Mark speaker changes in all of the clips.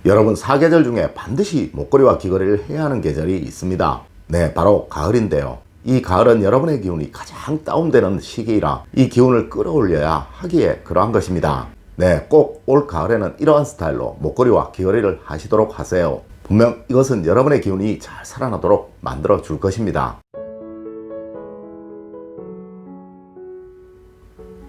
Speaker 1: 여러분, 사계절 중에 반드시 목걸이와 귀걸이를 해야 하는 계절이 있습니다. 네, 바로 가을인데요. 이 가을은 여러분의 기운이 가장 다운되는 시기이라 이 기운을 끌어올려야 하기에 그러한 것입니다. 네, 꼭 올 가을에는 이러한 스타일로 목걸이와 귀걸이를 하시도록 하세요. 분명 이것은 여러분의 기운이 잘 살아나도록 만들어 줄 것입니다.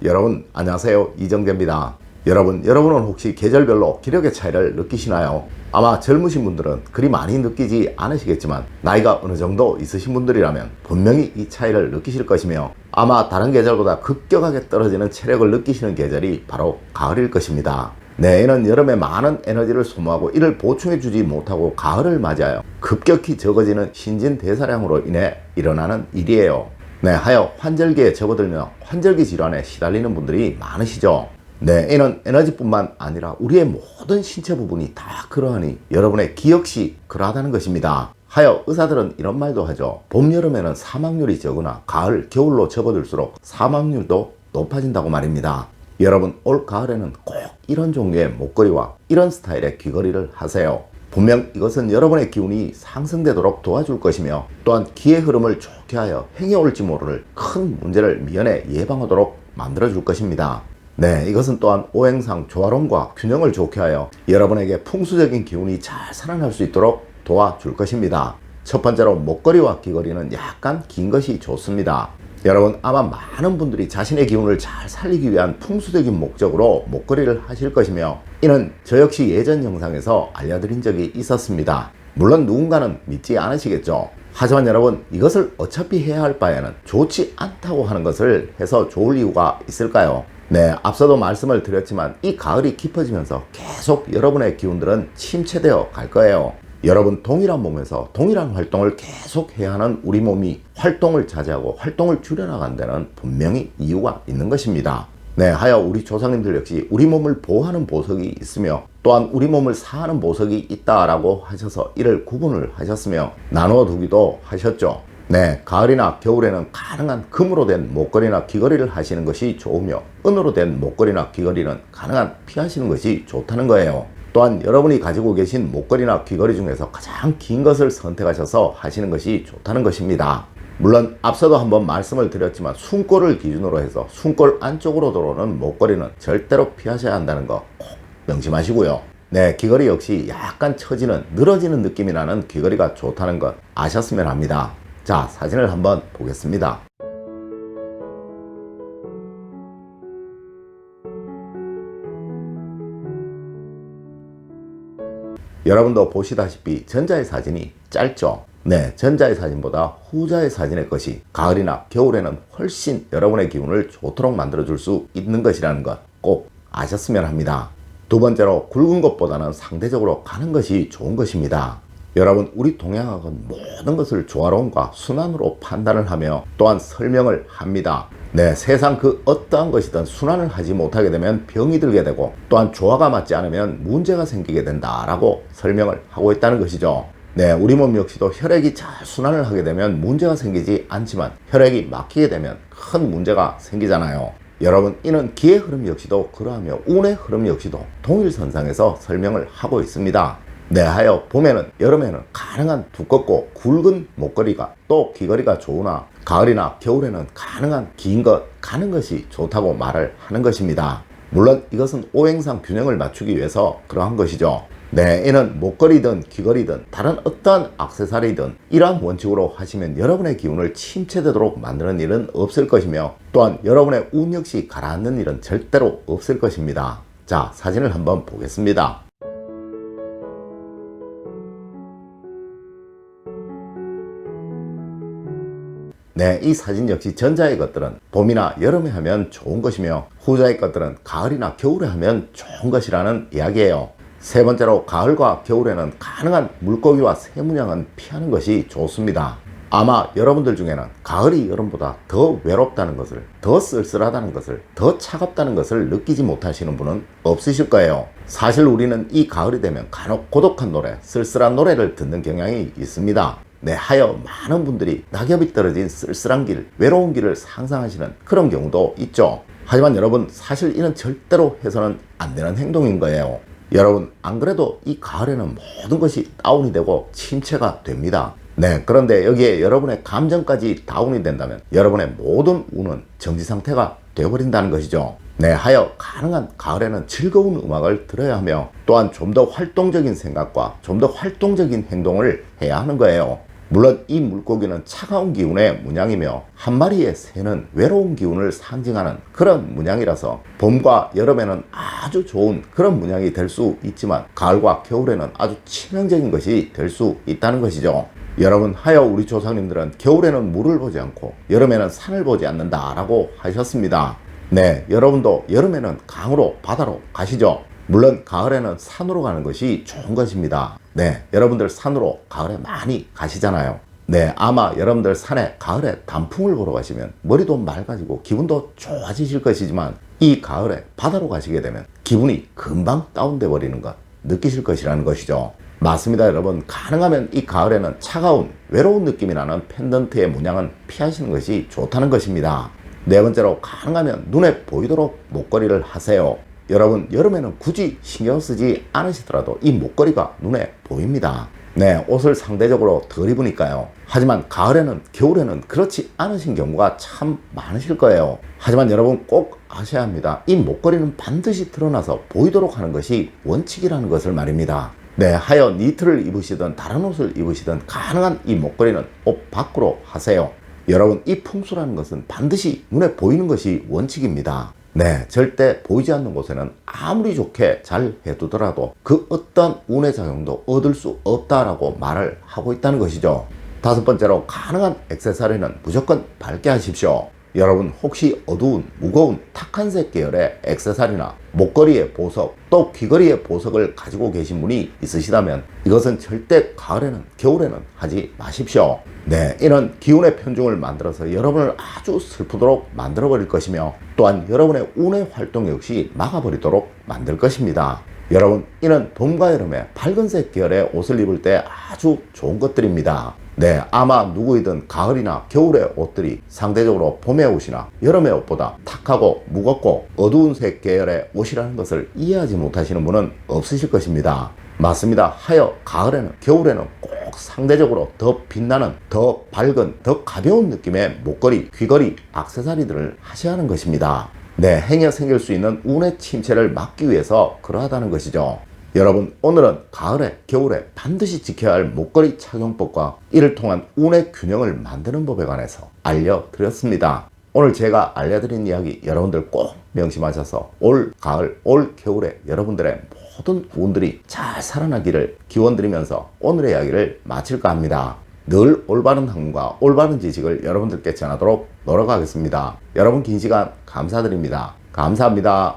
Speaker 1: 여러분 안녕하세요, 이정재입니다. 여러분은 혹시 계절별로 기력의 차이를 느끼시나요? 아마 젊으신 분들은 그리 많이 느끼지 않으시겠지만 나이가 어느 정도 있으신 분들이라면 분명히 이 차이를 느끼실 것이며, 아마 다른 계절보다 급격하게 떨어지는 체력을 느끼시는 계절이 바로 가을일 것입니다. 네, 이는 여름에 많은 에너지를 소모하고 이를 보충해 주지 못하고 가을을 맞이하여 급격히 적어지는 신진대사량으로 인해 일어나는 일이에요. 네, 하여 환절기에 접어들며 환절기 질환에 시달리는 분들이 많으시죠. 네, 이는 에너지뿐만 아니라 우리의 모든 신체 부분이 다 그러하니 여러분의 기억시 그러하다는 것입니다. 하여 의사들은 이런 말도 하죠. 봄, 여름에는 사망률이 적으나 가을, 겨울로 접어들수록 사망률도 높아진다고 말입니다. 여러분, 올 가을에는 꼭 이런 종류의 목걸이와 이런 스타일의 귀걸이를 하세요. 분명 이것은 여러분의 기운이 상승되도록 도와줄 것이며, 또한 기의 흐름을 좋게 하여 행해올지 모를 큰 문제를 미연에 예방하도록 만들어 줄 것입니다. 네, 이것은 또한 오행상 조화론과 균형을 좋게 하여 여러분에게 풍수적인 기운이 잘 살아날 수 있도록 도와줄 것입니다. 첫 번째로 목걸이와 귀걸이는 약간 긴 것이 좋습니다. 여러분, 아마 많은 분들이 자신의 기운을 잘 살리기 위한 풍수적인 목적으로 목걸이를 하실 것이며, 이는 저 역시 예전 영상에서 알려드린 적이 있었습니다. 물론 누군가는 믿지 않으시겠죠. 하지만 여러분, 이것을 어차피 해야 할 바에는 좋지 않다고 하는 것을 해서 좋을 이유가 있을까요? 네, 앞서도 말씀을 드렸지만 이 가을이 깊어지면서 계속 여러분의 기운들은 침체되어 갈 거예요. 여러분, 동일한 몸에서 동일한 활동을 계속 해야 하는 우리 몸이 활동을 자제하고 활동을 줄여나간 데는 분명히 이유가 있는 것입니다. 네, 하여 우리 조상님들 역시 우리 몸을 보호하는 보석이 있으며, 또한 우리 몸을 사하는 보석이 있다라고 하셔서 이를 구분을 하셨으며 나누어 두기도 하셨죠. 네, 가을이나 겨울에는 가능한 금으로 된 목걸이나 귀걸이를 하시는 것이 좋으며, 은으로 된 목걸이나 귀걸이는 가능한 피하시는 것이 좋다는 거예요. 또한 여러분이 가지고 계신 목걸이나 귀걸이 중에서 가장 긴 것을 선택하셔서 하시는 것이 좋다는 것입니다. 물론 앞서도 한번 말씀을 드렸지만 숨골을 기준으로 해서 숨골 안쪽으로 들어오는 목걸이는 절대로 피하셔야 한다는 거 꼭 명심하시고요. 네, 귀걸이 역시 약간 처지는 늘어지는 느낌이 나는 귀걸이가 좋다는 것 아셨으면 합니다. 자, 사진을 한번 보겠습니다. 여러분도 보시다시피 전자의 사진이 짧죠? 네, 전자의 사진보다 후자의 사진의 것이 가을이나 겨울에는 훨씬 여러분의 기운을 좋도록 만들어줄 수 있는 것이라는 것 꼭 아셨으면 합니다. 두 번째로, 굵은 것보다는 상대적으로 가는 것이 좋은 것입니다. 여러분, 우리 동양학은 모든 것을 조화로움과 순환으로 판단을 하며 또한 설명을 합니다. 네, 세상 그 어떠한 것이든 순환을 하지 못하게 되면 병이 들게 되고, 또한 조화가 맞지 않으면 문제가 생기게 된다라고 설명을 하고 있다는 것이죠. 네, 우리 몸 역시도 혈액이 잘 순환을 하게 되면 문제가 생기지 않지만 혈액이 막히게 되면 큰 문제가 생기잖아요. 여러분, 이는 기의 흐름 역시도 그러하며 운의 흐름 역시도 동일선상에서 설명을 하고 있습니다. 네, 하여 봄에는, 여름에는 가능한 두껍고 굵은 목걸이가 또 귀걸이가 좋으나 가을이나 겨울에는 가능한 긴 것, 가는 것이 좋다고 말을 하는 것입니다. 물론 이것은 오행상 균형을 맞추기 위해서 그러한 것이죠. 네, 이는 목걸이든 귀걸이든 다른 어떠한 액세서리든 이러한 원칙으로 하시면 여러분의 기운을 침체되도록 만드는 일은 없을 것이며, 또한 여러분의 운 역시 가라앉는 일은 절대로 없을 것입니다. 자, 사진을 한번 보겠습니다. 네, 이 사진 역시 전자의 것들은 봄이나 여름에 하면 좋은 것이며, 후자의 것들은 가을이나 겨울에 하면 좋은 것이라는 이야기예요. 세 번째로, 가을과 겨울에는 가능한 물고기와 새문양은 피하는 것이 좋습니다. 아마 여러분들 중에는 가을이 여름보다 더 외롭다는 것을, 더 쓸쓸하다는 것을, 더 차갑다는 것을 느끼지 못하시는 분은 없으실 거예요. 사실 우리는 이 가을이 되면 간혹 고독한 노래, 쓸쓸한 노래를 듣는 경향이 있습니다. 네, 하여 많은 분들이 낙엽이 떨어진 쓸쓸한 길, 외로운 길을 상상하시는 그런 경우도 있죠. 하지만 여러분, 사실 이는 절대로 해서는 안 되는 행동인 거예요. 여러분, 안 그래도 이 가을에는 모든 것이 다운이 되고 침체가 됩니다. 네, 그런데 여기에 여러분의 감정까지 다운이 된다면 여러분의 모든 운은 정지 상태가 되어버린다는 것이죠. 네, 하여 가능한 가을에는 즐거운 음악을 들어야 하며 또한 좀 더 활동적인 생각과 좀 더 활동적인 행동을 해야 하는 거예요. 물론 이 물고기는 차가운 기운의 문양이며 한 마리의 새는 외로운 기운을 상징하는 그런 문양이라서 봄과 여름에는 아주 좋은 그런 문양이 될 수 있지만 가을과 겨울에는 아주 치명적인 것이 될 수 있다는 것이죠. 여러분, 하여 우리 조상님들은 겨울에는 물을 보지 않고 여름에는 산을 보지 않는다 라고 하셨습니다. 네, 여러분도 여름에는 강으로 바다로 가시죠. 물론 가을에는 산으로 가는 것이 좋은 것입니다. 네, 여러분들 산으로 가을에 많이 가시잖아요. 네, 아마 여러분들 산에 가을에 단풍을 보러 가시면 머리도 맑아지고 기분도 좋아지실 것이지만 이 가을에 바다로 가시게 되면 기분이 금방 다운돼 버리는 것 느끼실 것이라는 것이죠. 맞습니다, 여러분. 가능하면 이 가을에는 차가운 외로운 느낌이 나는 펜던트의 문양은 피하시는 것이 좋다는 것입니다. 네 번째로, 가능하면 눈에 보이도록 목걸이를 하세요. 여러분, 여름에는 굳이 신경 쓰지 않으시더라도 이 목걸이가 눈에 보입니다. 네, 옷을 상대적으로 덜 입으니까요. 하지만 가을에는, 겨울에는 그렇지 않으신 경우가 참 많으실 거예요. 하지만 여러분 꼭 아셔야 합니다. 이 목걸이는 반드시 드러나서 보이도록 하는 것이 원칙이라는 것을 말입니다. 네, 하여 니트를 입으시든 다른 옷을 입으시든 가능한 이 목걸이는 옷 밖으로 하세요. 여러분, 이 풍수라는 것은 반드시 눈에 보이는 것이 원칙입니다. 네, 절대 보이지 않는 곳에는 아무리 좋게 잘 해두더라도 그 어떤 운의 작용도 얻을 수 없다라고 말을 하고 있다는 것이죠. 다섯 번째로, 가능한 액세서리는 무조건 밝게 하십시오. 여러분, 혹시 어두운, 무거운, 탁한색 계열의 액세서리나 목걸이의 보석, 또 귀걸이의 보석을 가지고 계신 분이 있으시다면 이것은 절대 가을에는, 겨울에는 하지 마십시오. 네, 이는 기운의 편중을 만들어서 여러분을 아주 슬프도록 만들어 버릴 것이며 또한 여러분의 운의 활동 역시 막아버리도록 만들 것입니다. 여러분, 이는 봄과 여름에 밝은색 계열의 옷을 입을 때 아주 좋은 것들입니다. 네, 아마 누구이든 가을이나 겨울의 옷들이 상대적으로 봄의 옷이나 여름의 옷보다 탁하고 무겁고 어두운 색 계열의 옷이라는 것을 이해하지 못하시는 분은 없으실 것입니다. 맞습니다. 하여 가을에는, 겨울에는 꼭 상대적으로 더 빛나는, 더 밝은, 더 가벼운 느낌의 목걸이, 귀걸이, 액세서리들을 하셔야 하는 것입니다. 네, 행여 생길 수 있는 운의 침체를 막기 위해서 그러하다는 것이죠. 여러분, 오늘은 가을에, 겨울에 반드시 지켜야 할 목걸이 착용법과 이를 통한 운의 균형을 만드는 법에 관해서 알려드렸습니다. 오늘 제가 알려드린 이야기 여러분들 꼭 명심하셔서 올 가을, 올 겨울에 여러분들의 모든 운들이 잘 살아나기를 기원드리면서 오늘의 이야기를 마칠까 합니다. 늘 올바른 학문과 올바른 지식을 여러분들께 전하도록 노력하겠습니다. 여러분 긴 시간 감사드립니다. 감사합니다.